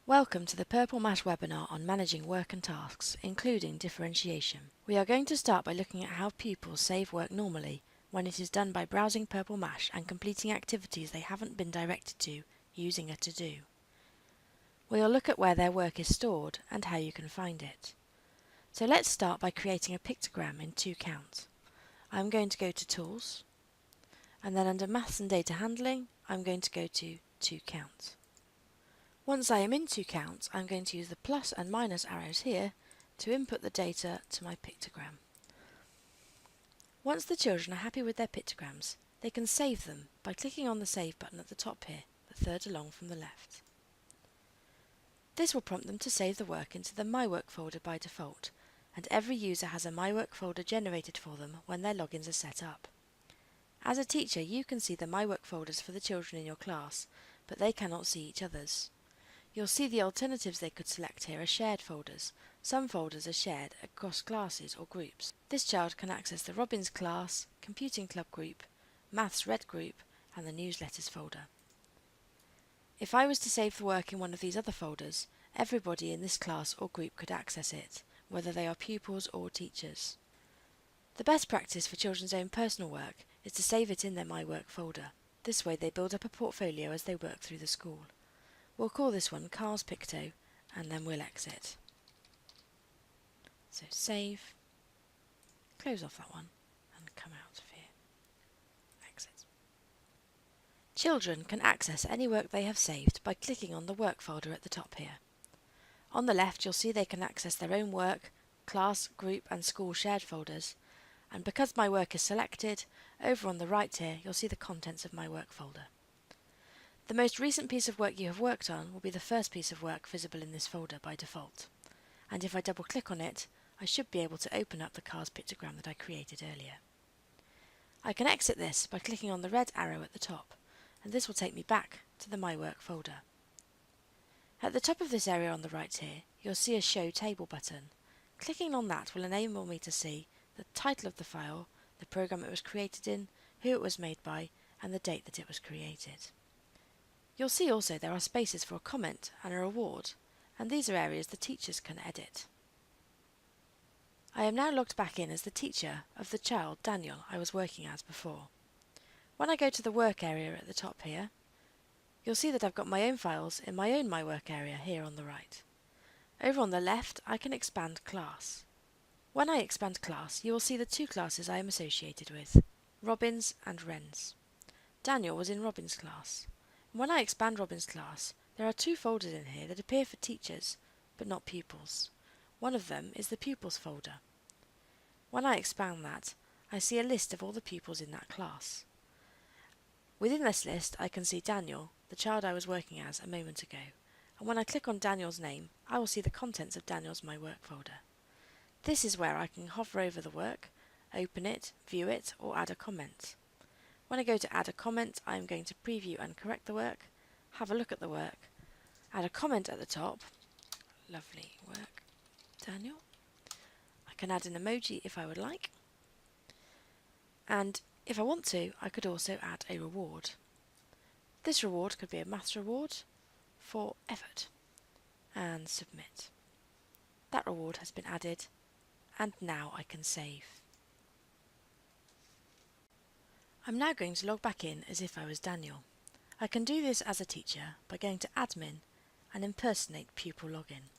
Welcome to the Purple Mash webinar on managing work and tasks, including differentiation. We are going to start by looking at how pupils save work normally when it is done by browsing Purple Mash and completing activities they haven't been directed to using a to-do. We'll look at where their work is stored and how you can find it. So let's start by creating a pictogram in 2Count. I'm going to go to Tools, and then under Maths and Data Handling, I'm going to go to 2Count. Once I am in 2Count, I'm going to use the plus and minus arrows here to input the data to my pictogram. Once the children are happy with their pictograms, they can save them by clicking on the Save button at the top here, the third along from the left. This will prompt them to save the work into the My Work folder by default, and every user has a My Work folder generated for them when their logins are set up. As a teacher, you can see the My Work folders for the children in your class, but they cannot see each other's. You'll see the alternatives they could select here are shared folders. Some folders are shared across classes or groups. This child can access the Robins class, Computing Club group, Maths Red group, and the Newsletters folder. If I was to save the work in one of these other folders, everybody in this class or group could access it, whether they are pupils or teachers. The best practice for children's own personal work is to save it in their My Work folder. This way they build up a portfolio as they work through the school. We'll call this one Carl's Picto, and then we'll exit. So save, close off that one, and come out of here. Exit. Children can access any work they have saved by clicking on the Work folder at the top here. On the left, you'll see they can access their own work, class, group, and school shared folders, and because My Work is selected, over on the right here, you'll see the contents of My Work folder. The most recent piece of work you have worked on will be the first piece of work visible in this folder by default. And if I double click on it, I should be able to open up the car's pictogram that I created earlier. I can exit this by clicking on the red arrow at the top, and this will take me back to the My Work folder. At the top of this area on the right here, you'll see a Show Table button. Clicking on that will enable me to see the title of the file, the program it was created in, who it was made by, and the date that it was created. You'll see also there are spaces for a comment and a reward, and these are areas the teachers can edit. I am now logged back in as the teacher of the child, Daniel, I was working as before. When I go to the work area at the top here, you'll see that I've got my own files in my own My Work area here on the right. Over on the left, I can expand class. When I expand class, you will see the two classes I am associated with, Robins and Wrens. Daniel was in Robins' class. When I expand Robin's class, there are two folders in here that appear for teachers, but not pupils. One of them is the Pupils folder. When I expand that, I see a list of all the pupils in that class. Within this list, I can see Daniel, the child I was working as a moment ago, and when I click on Daniel's name, I will see the contents of Daniel's My Work folder. This is where I can hover over the work, open it, view it, or add a comment. When I go to add a comment, I am going to preview and correct the work, have a look at the work, add a comment at the top, lovely work, Daniel. I can add an emoji if I would like, and if I want to, I could also add a reward. This reward could be a maths reward for effort, and submit. That reward has been added, and now I can save. I'm now going to log back in as if I was Daniel. I can do this as a teacher by going to Admin and impersonate pupil login.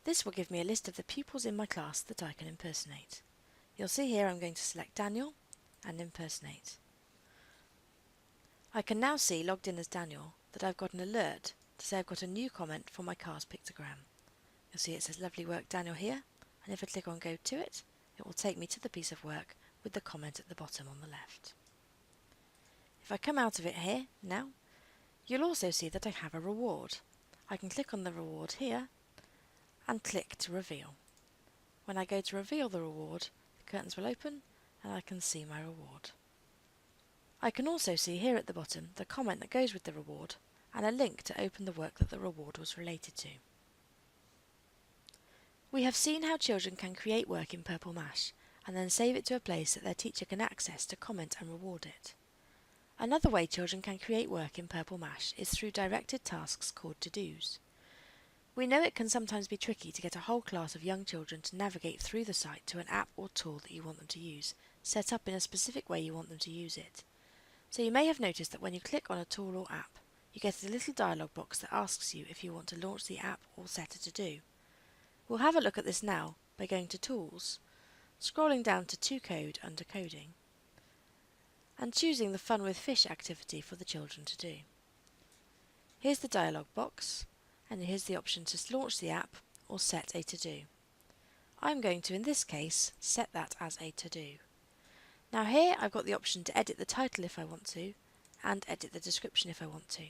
This will give me a list of the pupils in my class that I can impersonate. You'll see here I'm going to select Daniel and impersonate. I can now see, logged in as Daniel, that I've got an alert to say I've got a new comment for my car's pictogram. You'll see it says lovely work Daniel here, and if I click on go to it, it will take me to the piece of work with the comment at the bottom on the left. If I come out of it here, now, you'll also see that I have a reward. I can click on the reward here and click to reveal. When I go to reveal the reward, the curtains will open and I can see my reward. I can also see here at the bottom the comment that goes with the reward and a link to open the work that the reward was related to. We have seen how children can create work in Purple Mash and then save it to a place that their teacher can access to comment and reward it. Another way children can create work in Purple Mash is through directed tasks called to-dos. We know it can sometimes be tricky to get a whole class of young children to navigate through the site to an app or tool that you want them to use, set up in a specific way you want them to use it. So you may have noticed that when you click on a tool or app, you get a little dialog box that asks you if you want to launch the app or set a to-do. We'll have a look at this now by going to Tools, scrolling down to Code under Coding, and choosing the Fun with Fish activity for the children to do. Here's the dialog box, and here's the option to launch the app or set a to-do. I'm going to, in this case, set that as a to-do. Now here I've got the option to edit the title if I want to, and edit the description if I want to.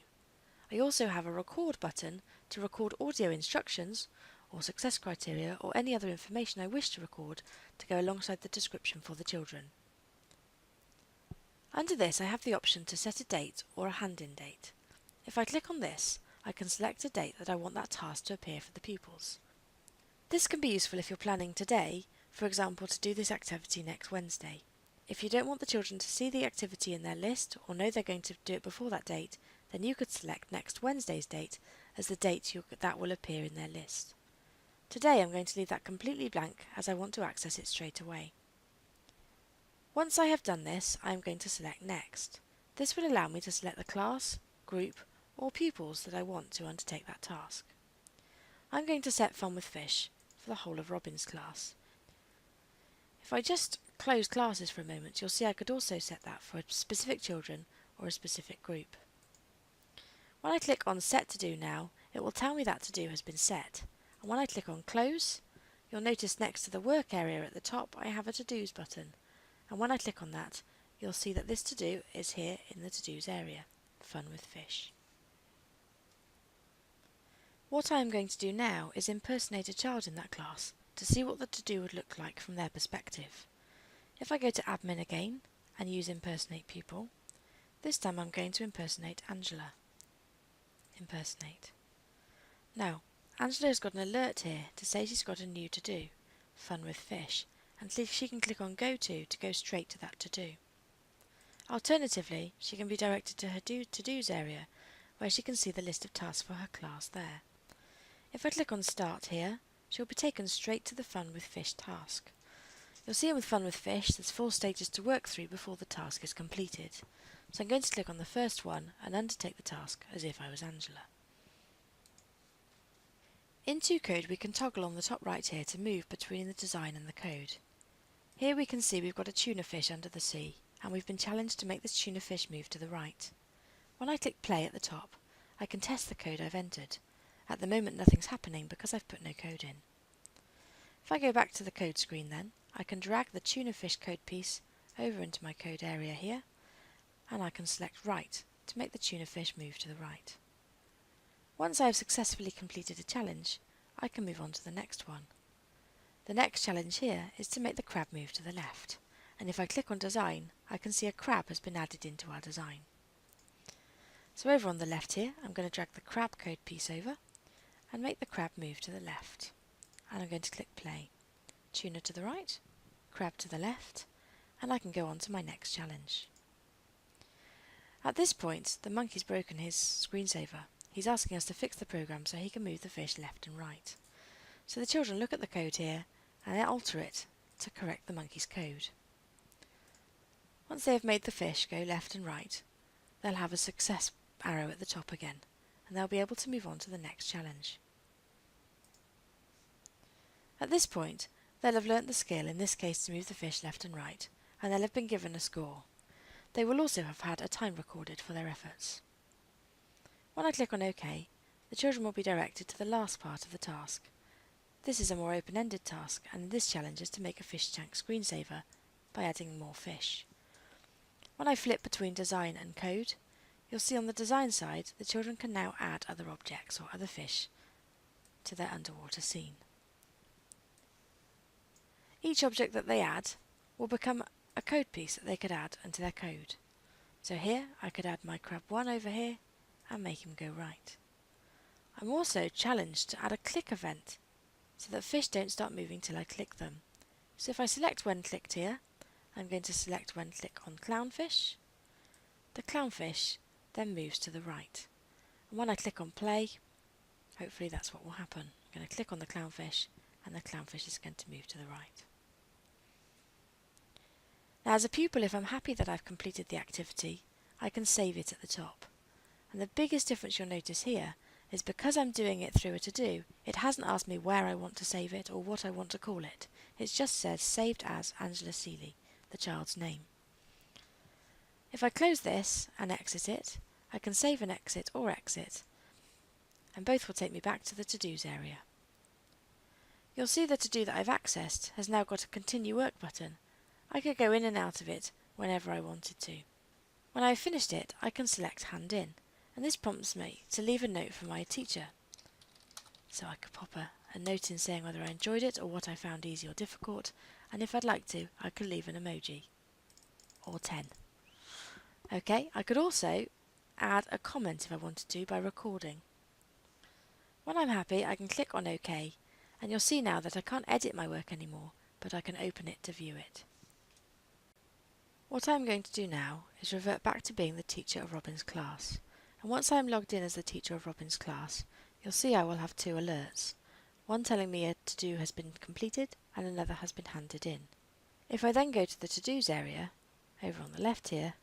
I also have a record button to record audio instructions, or success criteria, or any other information I wish to record to go alongside the description for the children. Under this I have the option to set a date or a hand-in date. If I click on this, I can select a date that I want that task to appear for the pupils. This can be useful if you're planning today, for example to do this activity next Wednesday. If you don't want the children to see the activity in their list or know they're going to do it before that date, then you could select next Wednesday's date as the date that will appear in their list. Today I'm going to leave that completely blank as I want to access it straight away. Once I have done this, I am going to select Next. This will allow me to select the class, group, or pupils that I want to undertake that task. I'm going to set Fun with Fish for the whole of Robin's class. If I just close classes for a moment, you'll see I could also set that for specific children or a specific group. When I click on Set To Do now, it will tell me that to do has been set. And when I click on Close, you'll notice next to the work area at the top I have a To Do's button. And when I click on that, you'll see that this to do is here in the To Do's area, Fun with Fish. What I am going to do now is impersonate a child in that class to see what the to do would look like from their perspective. If I go to Admin again and use Impersonate Pupil, this time I'm going to impersonate Angela. Impersonate. Now, Angela has got an alert here to say she's got a new to do, Fun with Fish, and she can click on Go To go straight to that to do. Alternatively, she can be directed to her to-dos area, where she can see the list of tasks for her class there. If I click on Start here, she'll be taken straight to the Fun with Fish task. You'll see with Fun with Fish there's 4 stages to work through before the task is completed. So I'm going to click on the first one and undertake the task as if I was Angela. In Code we can toggle on the top right here to move between the design and the code. Here we can see we've got a tuna fish under the sea, and we've been challenged to make this tuna fish move to the right. When I click play at the top, I can test the code I've entered. At the moment nothing's happening because I've put no code in. If I go back to the code screen then, I can drag the tuna fish code piece over into my code area here, and I can select right to make the tuna fish move to the right. Once I have successfully completed a challenge, I can move on to the next one. The next challenge here is to make the crab move to the left, and if I click on design, I can see a crab has been added into our design. So over on the left here, I'm going to drag the crab code piece over and make the crab move to the left. And I'm going to click play. Tuna to the right, crab to the left, and I can go on to my next challenge. At this point, the monkey's broken his screensaver. He's asking us to fix the program so he can move the fish left and right. So the children look at the code here and they alter it to correct the monkey's code. Once they have made the fish go left and right, they'll have a success arrow at the top again, and they'll be able to move on to the next challenge. At this point, they'll have learnt the skill, in this case to move the fish left and right, and they'll have been given a score. They will also have had a time recorded for their efforts. When I click on OK, the children will be directed to the last part of the task. This is a more open-ended task, and this challenge is to make a fish tank screensaver by adding more fish. When I flip between design and code, you'll see on the design side the children can now add other objects or other fish to their underwater scene. Each object that they add will become a code piece that they could add into their code. So here I could add my crab 1 over here and make him go right. I'm also challenged to add a click event so that fish don't start moving till I click them. So if I select when clicked here, I'm going to select when click on clownfish. The clownfish then moves to the right. And when I click on play, Hopefully that's what will happen. I'm going to click on the clownfish and the clownfish is going to move to the right. Now as a pupil, if I'm happy that I've completed the activity, I can save it at the top. And the biggest difference you'll notice here is because I'm doing it through a to-do, it hasn't asked me where I want to save it or what I want to call it. It just says saved as Angela Seeley, the child's name. If I close this and exit it, I can save and exit or exit, and both will take me back to the to-dos area. You'll see the to-do that I've accessed has now got a continue work button. I could go in and out of it whenever I wanted to. When I've finished it, I can select Hand In, and this prompts me to leave a note for my teacher. So I could pop a note in saying whether I enjoyed it or what I found easy or difficult, and if I'd like to, I could leave an emoji. Or 10. Okay, I could also add a comment if I wanted to by recording. When I'm happy, I can click on OK, and you'll see now that I can't edit my work anymore, but I can open it to view it. What I'm going to do now is revert back to being the teacher of Robin's class, and once I'm logged in as the teacher of Robin's class, you'll see I will have two alerts, one telling me a to-do has been completed and another has been handed in. If I then go to the to-dos area, over on the left here,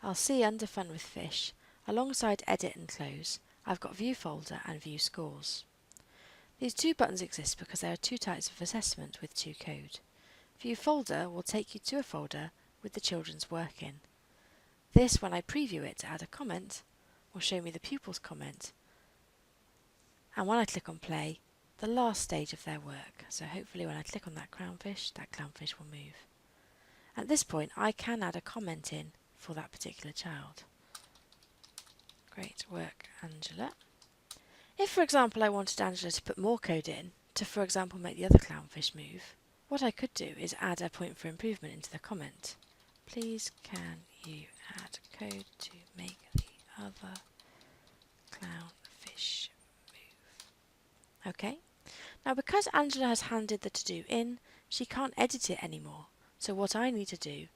I'll see under Fun with Fish, alongside Edit and Close, I've got View Folder and View Scores. These two buttons exist because there are two types of assessment with two code. View Folder will take you to a folder with the children's work in. This, when I preview it to add a comment, will show me the pupil's comment, and when I click on play, the last stage of their work. So hopefully when I click on that clownfish will move. At this point I can add a comment in for that particular child. Great work, Angela. If, for example, I wanted Angela to put more code in to, for example, make the other clownfish move, what I could do is add a point for improvement into the comment. Please can you add code to make the other clownfish move? Okay. Now because Angela has handed the to-do in, she can't edit it anymore. So what I need to do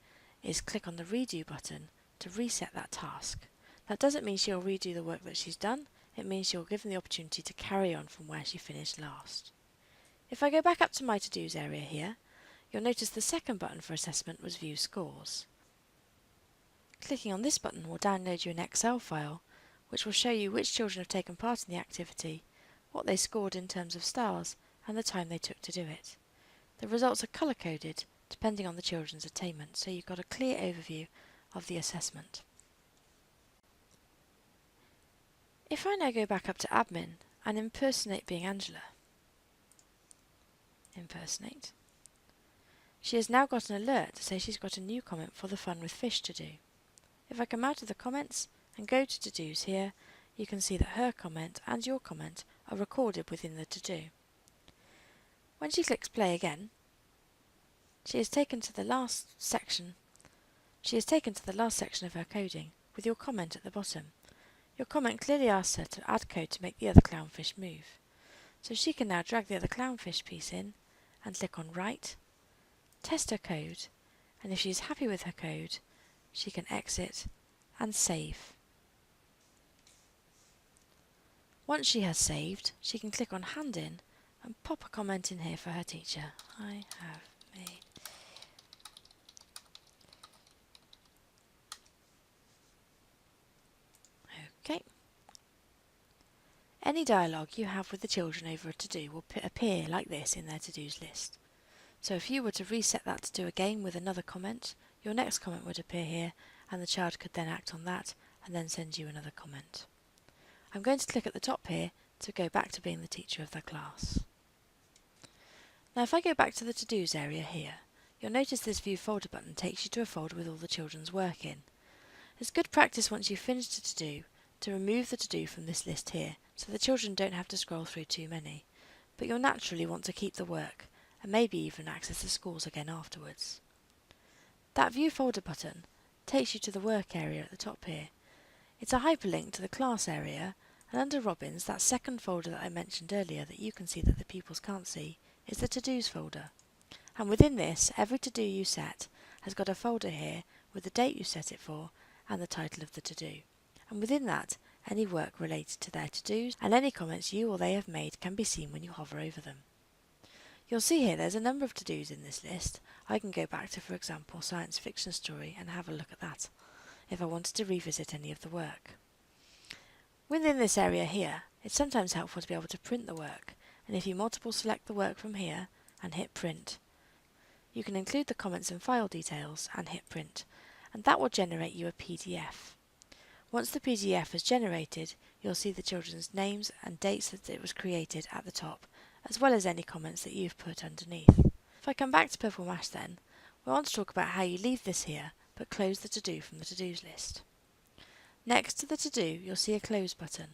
is click on the redo button to reset that task. That doesn't mean she'll redo the work that she's done, it means she'll give them the opportunity to carry on from where she finished last. If I go back up to my to-dos area here, you'll notice the second button for assessment was View Scores. Clicking on this button will download you an Excel file which will show you which children have taken part in the activity, what they scored in terms of stars, and the time they took to do it. The results are colour-coded depending on the children's attainment, so you've got a clear overview of the assessment. If I now go back up to Admin and impersonate being Angela, impersonate, she has now got an alert to say she's got a new comment for the Fun with Fish to do. If I come out of the comments and go to to-dos here, you can see that her comment and your comment are recorded within the to-do. When she clicks play again, she is taken to the last section of her coding with your comment at the bottom. Your comment clearly asks her to add code to make the other clownfish move. So she can now drag the other clownfish piece in and click on Write, test her code, and if she is happy with her code, she can exit and save. Once she has saved, she can click on Hand In and pop a comment in here for her teacher. I have made Okay. Any dialogue you have with the children over a to-do will appear like this in their to-dos list. So if you were to reset that to-do again with another comment, your next comment would appear here and the child could then act on that and then send you another comment. I'm going to click at the top here to go back to being the teacher of the class. Now if I go back to the to-dos area here, you'll notice this View Folder button takes you to a folder with all the children's work in. It's good practice once you've finished a to-do to remove the to-do from this list here so the children don't have to scroll through too many, but you'll naturally want to keep the work and maybe even access the scores again afterwards. That View Folder button takes you to the work area at the top here. It's a hyperlink to the class area, and under Robin's, that second folder that I mentioned earlier that you can see that the pupils can't see is the to-dos folder. And within this, every to-do you set has got a folder here with the date you set it for and the title of the to-do. And within that, any work related to their to-dos, and any comments you or they have made can be seen when you hover over them. You'll see here there's a number of to-dos in this list. I can go back to, for example, science fiction story and have a look at that if I wanted to revisit any of the work. Within this area here, it's sometimes helpful to be able to print the work, and if you multiple select the work from here and hit print, you can include the comments and file details and hit print, and that will generate you a PDF. Once the PDF is generated, you'll see the children's names and dates that it was created at the top, as well as any comments that you've put underneath. If I come back to Purple Mash then, we want to talk about how you leave this here, but close the to-do from the to-dos list. Next to the to-do, you'll see a close button,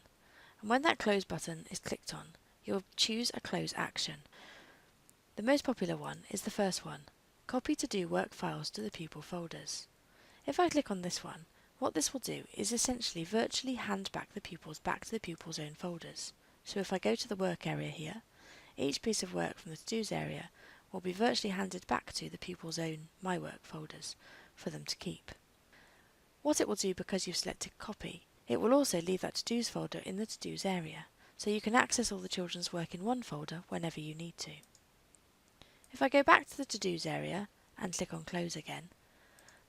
and when that close button is clicked on, you'll choose a close action. The most popular one is the first one, copy to-do work files to the pupil folders. If I click on this one, what this will do is essentially virtually hand back the pupils back to the pupils' own folders. So if I go to the work area here, each piece of work from the to-dos area will be virtually handed back to the pupils' own My Work folders for them to keep. What it will do because you've selected copy, it will also leave that to-dos folder in the to-dos area, so you can access all the children's work in one folder whenever you need to. If I go back to the to-dos area and click on close again,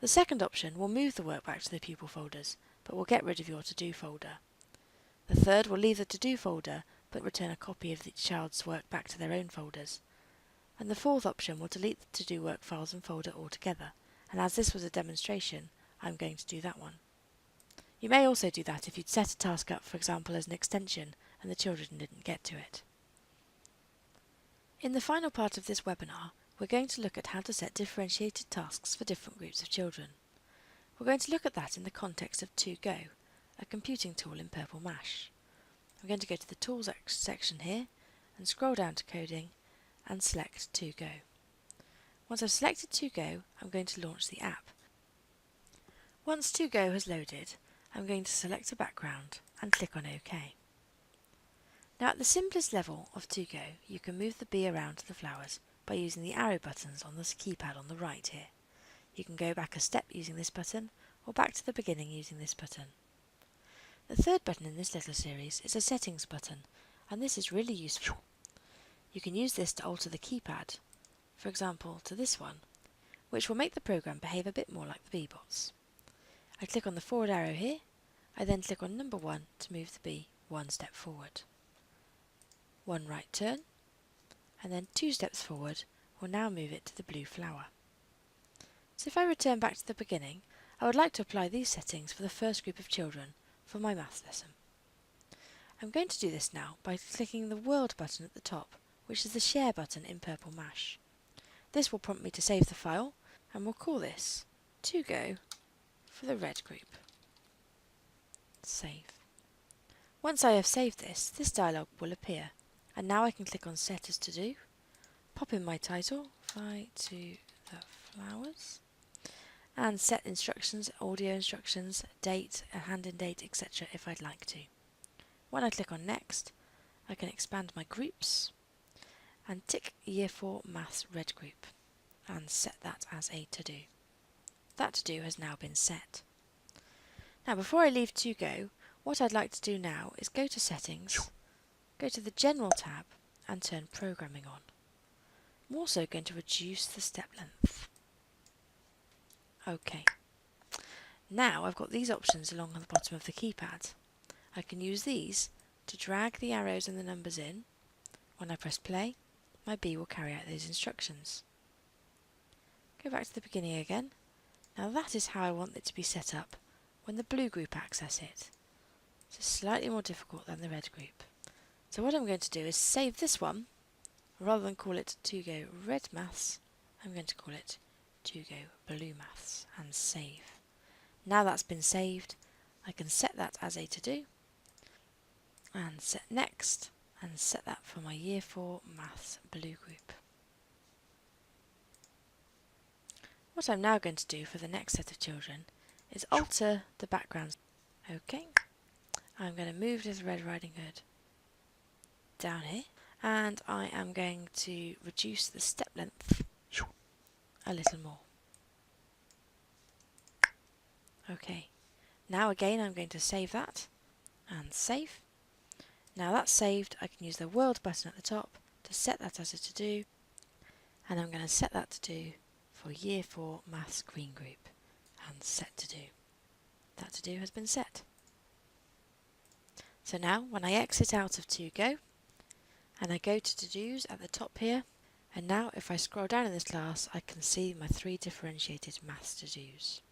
the second option will move the work back to the pupil folders, but will get rid of your to-do folder. The third will leave the to-do folder, but return a copy of the child's work back to their own folders. And the fourth option will delete the to-do work files and folder altogether, and as this was a demonstration, I'm going to do that one. You may also do that if you'd set a task up, for example, as an extension, and the children didn't get to it. In the final part of this webinar, we're going to look at how to set differentiated tasks for different groups of children. We're going to look at that in the context of 2Go, a computing tool in Purple Mash. I'm going to go to the Tools section here and scroll down to Coding and select 2Go. Once I've selected 2Go, I'm going to launch the app. Once 2Go has loaded, I'm going to select a background and click on OK. Now at the simplest level of 2Go, you can move the bee around to the flowers by using the arrow buttons on the keypad on the right here. You can go back a step using this button, or back to the beginning using this button. The third button in this little series is a settings button, and this is really useful. You can use this to alter the keypad, for example to this one, which will make the program behave a bit more like the beebots. I click on the forward arrow here, I then click on number 1 to move the bee one step forward. One right turn, and then 2 steps forward will now move it to the blue flower. So if I return back to the beginning, I would like to apply these settings for the first group of children for my maths lesson. I'm going to do this now by clicking the World button at the top, which is the Share button in Purple Mash. This will prompt me to save the file, and we'll call this 2Go for the red group. Save. Once I have saved this dialog will appear, and now I can click on Set as To Do, pop in my title, Fly to the Flowers, and set instructions, audio instructions, date, a hand-in date, etc. if I'd like to. When I click on Next, I can expand my groups and tick Year 4 Maths Red Group and set that as a to-do. That to-do has now been set. Now before I leave 2Go, what I'd like to do now is go to Settings, go to the General tab and turn Programming on. I'm also going to reduce the step length. OK. Now I've got these options along the bottom of the keypad. I can use these to drag the arrows and the numbers in. When I press play, my bee will carry out those instructions. Go back to the beginning again. Now that is how I want it to be set up when the blue group access it. It's slightly more difficult than the red group. So what I'm going to do is save this one. Rather than call it 2Go Red Maths, I'm going to call it 2Go Blue Maths and save. Now that's been saved, I can set that as a to-do and set Next and set that for my Year 4 Maths Blue group. What I'm now going to do for the next set of children is alter the background. OK, I'm going to move this Red Riding Hood down here, and I am going to reduce the step length a little more. OK, now again I'm going to save that and save. Now that's saved, I can use the World button at the top to set that as a to-do, and I'm going to set that to-do for Year 4 Maths Green Group, and set to-do. That to-do has been set. So now, when I exit out of To Go, and I go to to-dos at the top here, and now if I scroll down in this class, I can see my 3 differentiated maths to-dos.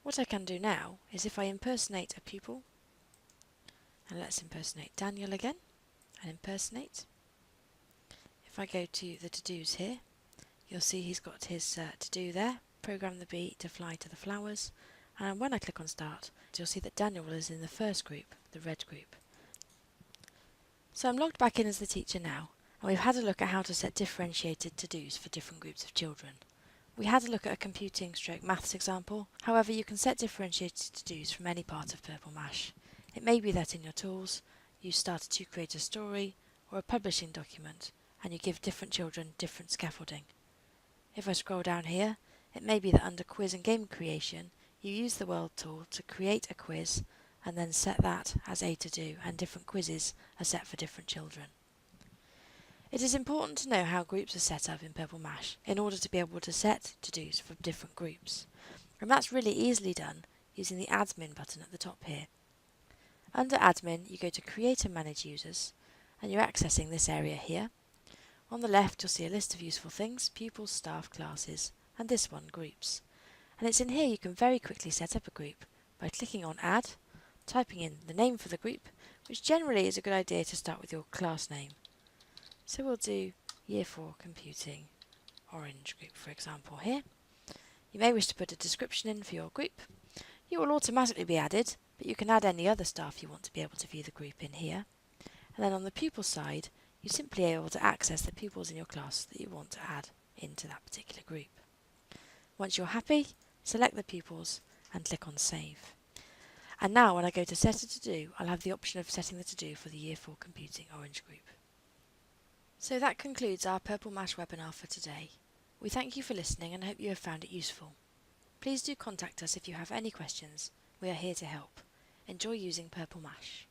What I can do now is if I impersonate a pupil, and let's impersonate Daniel again, and impersonate. If I go to the to-dos here, you'll see he's got his to-do there, program the bee to fly to the flowers, and when I click on start, you'll see that Daniel is in the first group, the red group. So I'm logged back in as the teacher now, and we've had a look at how to set differentiated to-dos for different groups of children. We had a look at a computing/maths example. However, you can set differentiated to-dos from any part of Purple Mash. It may be that in your tools, you start to create a story or a publishing document, and you give different children different scaffolding. If I scroll down here, it may be that under quiz and game creation, you use the World tool to create a quiz and then set that as a to-do, and different quizzes are set for different children. It is important to know how groups are set up in Purple Mash in order to be able to set to-dos for different groups, and that's really easily done using the Admin button at the top here. Under Admin, you go to Create and Manage Users, and you're accessing this area here. On the left, you'll see a list of useful things: pupils, staff, classes, and this one, groups. And it's in here you can very quickly set up a group by clicking on Add, typing in the name for the group, which generally is a good idea to start with your class name. So we'll do Year 4 Computing Orange Group, for example, here. You may wish to put a description in for your group. You will automatically be added, but you can add any other staff you want to be able to view the group in here. And then on the pupil side, you're simply able to access the pupils in your class that you want to add into that particular group. Once you're happy, select the pupils and click on Save. And now when I go to set a to-do, I'll have the option of setting the to-do for the Year 4 Computing Orange Group. So that concludes our Purple Mash webinar for today. We thank you for listening and hope you have found it useful. Please do contact us if you have any questions. We are here to help. Enjoy using Purple Mash.